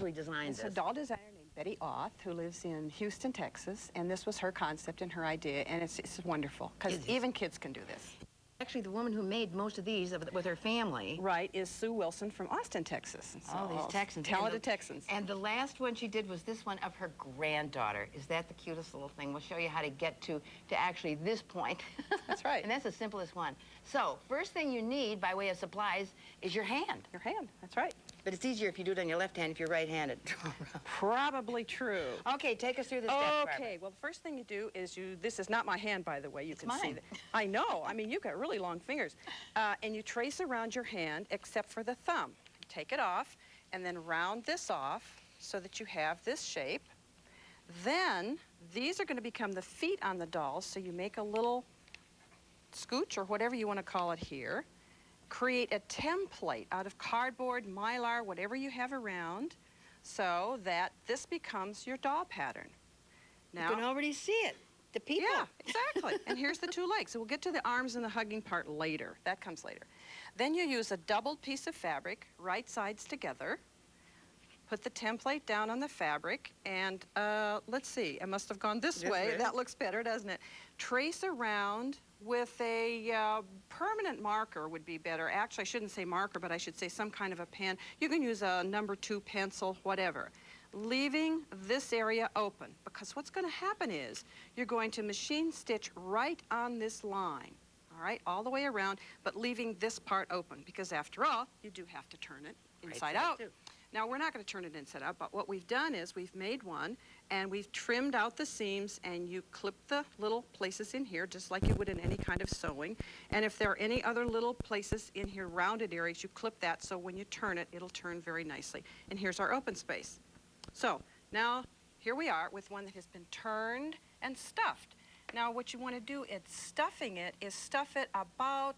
actually designed It's this? a doll designer named Betty Auth, who lives in Houston, Texas, and this was her concept and her idea, and it's wonderful, because even kids can do this. Actually, the woman who made most of these with her family. Right, is Sue Wilson from Austin, Texas. So, all these Texans. Talented Texans. And the last one she did was this one of her granddaughter. Is that the cutest little thing? We'll show you how to get to actually this point. That's right. And that's the simplest one. So, first thing you need by way of supplies is your hand. Your hand, that's right. But it's easier if you do it on your left hand if you're right-handed. Probably true. Okay, take us through the steps, Barbara. Okay, well, the first thing you do is this is not my hand, by the way. You can see mine. that. I know. I mean, you've got really long fingers. And you trace around your hand, except for the thumb. You take it off, and then round this off so that you have this shape. Then, these are going to become the feet on the doll, so you make a little scooch, or whatever you want to call it here. Create a template out of cardboard, mylar, whatever you have around, so that this becomes your doll pattern. Now, you can already see it. The people. Yeah, exactly. And here's the two legs. So we'll get to the arms and the hugging part later. That comes later. Then you use a doubled piece of fabric, right sides together. Put the template down on the fabric, and let's see, I must have gone this way. That looks better, doesn't it? Trace around with a permanent marker would be better. Actually, I shouldn't say marker, but I should say some kind of a pen. You can use a number 2 pencil, whatever. Leaving this area open, because what's going to happen is you're going to machine stitch right on this line, all right, all the way around, but leaving this part open, because after all, you do have to turn it inside out. Too. Now, we're not going to turn it inside out, but what we've done is we've made one, and we've trimmed out the seams, and you clip the little places in here, just like you would in any kind of sewing. And if there are any other little places in here, rounded areas, you clip that, so when you turn it, it'll turn very nicely. And here's our open space. So, now, here we are with one that has been turned and stuffed. Now, what you want to do in stuffing it is stuff it about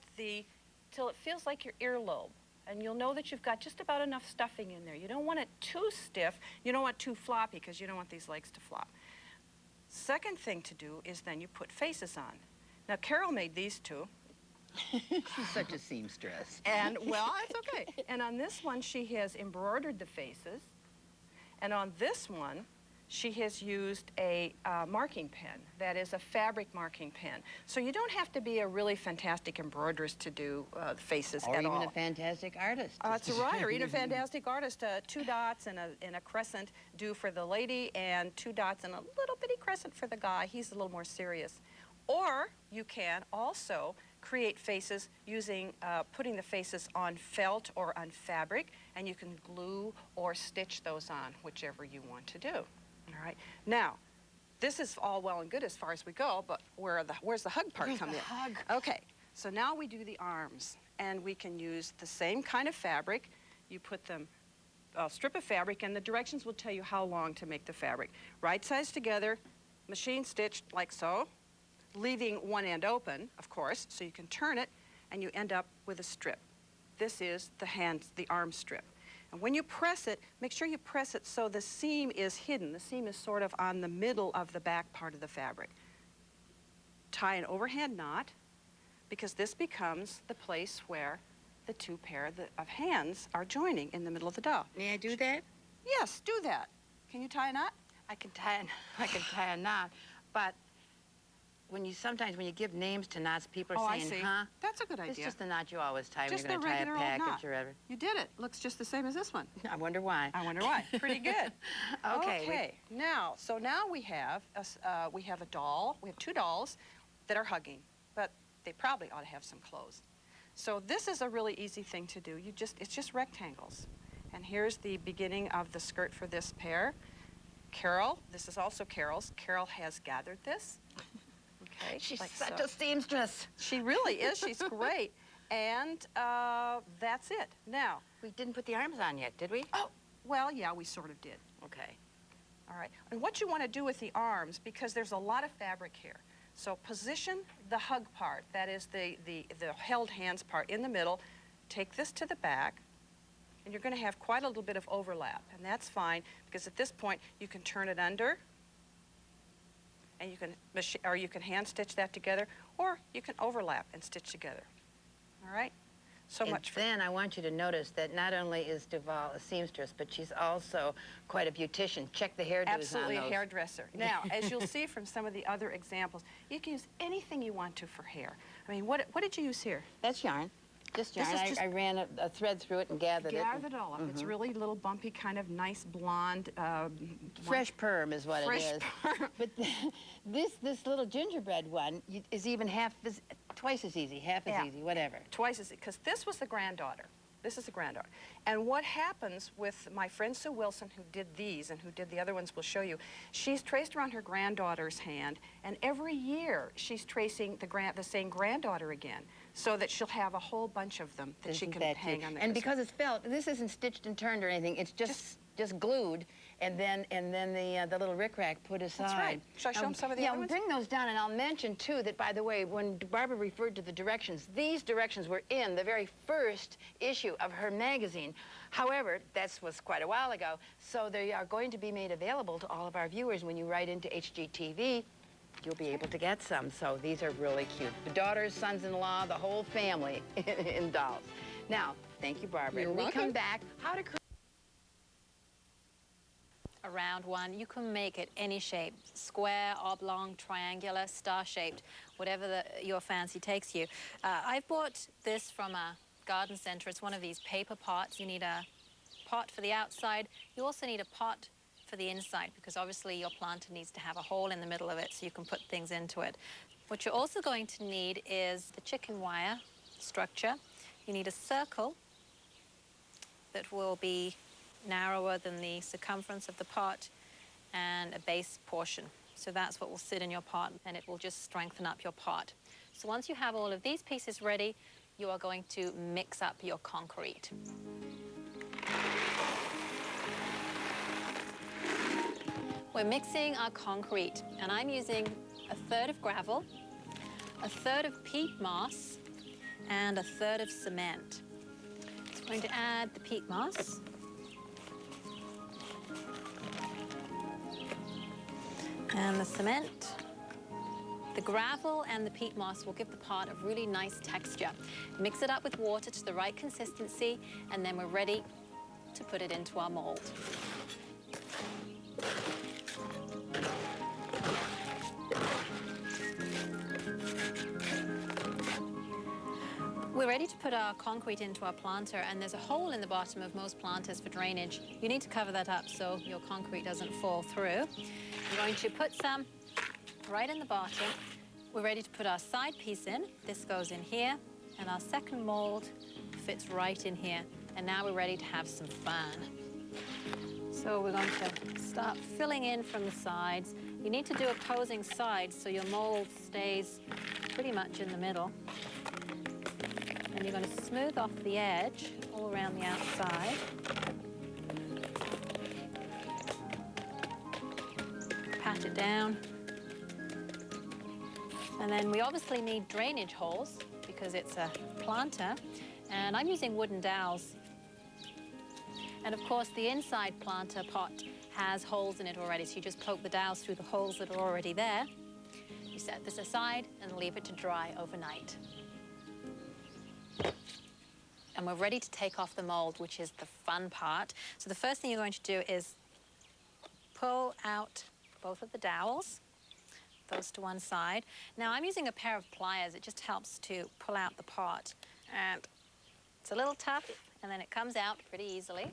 till it feels like your earlobe. And you'll know that you've got just about enough stuffing in there. You don't want it too stiff. You don't want it too floppy, because you don't want these legs to flop. Second thing to do is then you put faces on. Now, Carol made these two. She's such a seamstress. And, well, it's okay. And on this one, she has embroidered the faces. And on this one, she has used a marking pen. That is a fabric marking pen. So you don't have to be a really fantastic embroiderist to do faces at all. Or even a fantastic artist. That's right, or even a fantastic artist. 2 dots and a crescent do for the lady, and 2 dots and a little bitty crescent for the guy. He's a little more serious. Or you can also create faces using putting the faces on felt or on fabric, and you can glue or stitch those on, whichever you want to do. All right. Now, this is all well and good as far as we go, but where's the hug part come in? Hug. Okay. So now we do the arms, and we can use the same kind of fabric. You put them, strip of fabric, and the directions will tell you how long to make the fabric. Right sides together, machine stitched like so, leaving one end open, of course, so you can turn it, and you end up with a strip. This is the arm strip. And when you press it, make sure you press it so the seam is hidden. The seam is sort of on the middle of the back part of the fabric. Tie an overhand knot, because this becomes the place where the 2 pair of hands are joining in the middle of the doll. May I do that? Yes, do that. Can you tie a knot? I can tie a knot, but sometimes when you give names to knots, people are saying, I see. huh? That's a good idea. It's just the knot you always tie Just when you're going to tie a package or whatever. You did it. Looks just the same as this one. I wonder why. I wonder why. Pretty good. Okay. Now we have a doll. We have 2 dolls that are hugging, but they probably ought to have some clothes. So this is a really easy thing to do. It's just rectangles. And here's the beginning of the skirt for this pair. Carol, this is also Carol's. Carol has gathered this. Okay, she's like such so. a seamstress. She really is. She's great. And that's it. Now, we didn't put the arms on yet, did we? Oh, well, yeah, we sort of did. Okay. All right. And what you want to do with the arms, because there's a lot of fabric here, so position the hug part, that is the held hands part, in the middle. Take this to the back, and you're going to have quite a little bit of overlap, and that's fine, because at this point you can turn it under, and you can hand stitch that together, or you can overlap and stitch together. All right? So And much for then I want you to notice that not only is Duval a seamstress, but she's also quite a beautician. Check the hairdos absolutely on a those. hairdresser. Now, as you'll see from some of the other examples, you can use anything you want to for hair. I mean, what did you use here? That's yarn. Just yarn. This is just I ran a thread through it and gathered it. Gathered it all up. It's really little bumpy, kind of nice blonde. Fresh perm is what Fresh it is. perm. But this little gingerbread one is even twice as easy, half as easy, whatever. Twice as, because this was the granddaughter. This is the granddaughter. And what happens with my friend Sue Wilson, who did these and who did the other ones we'll show you, she's traced around her granddaughter's hand, and every year she's tracing the same granddaughter again, so that she'll have a whole bunch of them that she can hang on there. And because it's felt, this isn't stitched and turned or anything, it's just glued, and then the little rickrack put aside. That's right. Shall I show them some of the other ones? Yeah, bring those down, and I'll mention, too, that, by the way, when Barbara referred to the directions, these directions were in the very first issue of her magazine. However, that was quite a while ago, so they are going to be made available to all of our viewers. When you write into HGTV, you'll be able to get some. So these are really cute. The daughters, sons-in-law, the whole family in dolls. Now, thank you, Barbara. You're When we welcome. come back, how to create A round one, you can make it any shape, square, oblong, triangular, star-shaped, whatever your fancy takes you. I've bought this from a garden center. It's one of these paper pots. You need a pot for the outside. You also need a pot for the inside, because obviously your planter needs to have a hole in the middle of it so you can put things into it. What you're also going to need is the chicken wire structure. You need a circle that will be narrower than the circumference of the pot, and a base portion. So that's what will sit in your pot, and it will just strengthen up your pot. So once you have all of these pieces ready, you are going to mix up your concrete. We're mixing our concrete, and I'm using 1/3 of gravel, 1/3 of peat moss, and 1/3 of cement. So I'm going to add the peat moss. And the cement. The gravel and the peat moss will give the pot a really nice texture. Mix it up with water to the right consistency, and then we're ready to put it into our mold. We're ready to put our concrete into our planter, and there's a hole in the bottom of most planters for drainage. You need to cover that up so your concrete doesn't fall through. I'm going to put some right in the bottom. We're ready to put our side piece in. This goes in here, and our second mold fits right in here. And now we're ready to have some fun. So we're going to start filling in from the sides. You need to do opposing sides so your mold stays pretty much in the middle. And you're going to smooth off the edge all around the outside. Pat it down. And then we obviously need drainage holes because it's a planter. And I'm using wooden dowels. And of course, the inside planter pot has holes in it already, so you just poke the dowels through the holes that are already there. You set this aside and leave it to dry overnight. And we're ready to take off the mold, which is the fun part. So the first thing you're going to do is pull out both of the dowels, those to one side. Now I'm using a pair of pliers. It just helps to pull out the pot. And it's a little tough, and then it comes out pretty easily.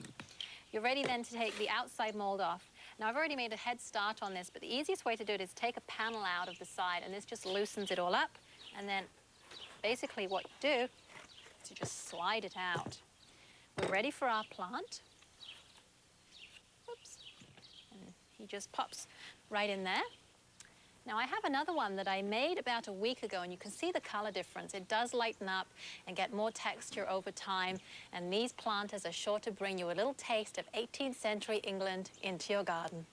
You're ready then to take the outside mold off. Now I've already made a head start on this, but the easiest way to do it is take a panel out of the side, and this just loosens it all up. And then basically what you do is you just slide it out. We're ready for our plant. Oops. And he just pops right in there. Now I have another one that I made about a week ago, and you can see the color difference. It does lighten up and get more texture over time, and these planters are sure to bring you a little taste of 18th century England into your garden.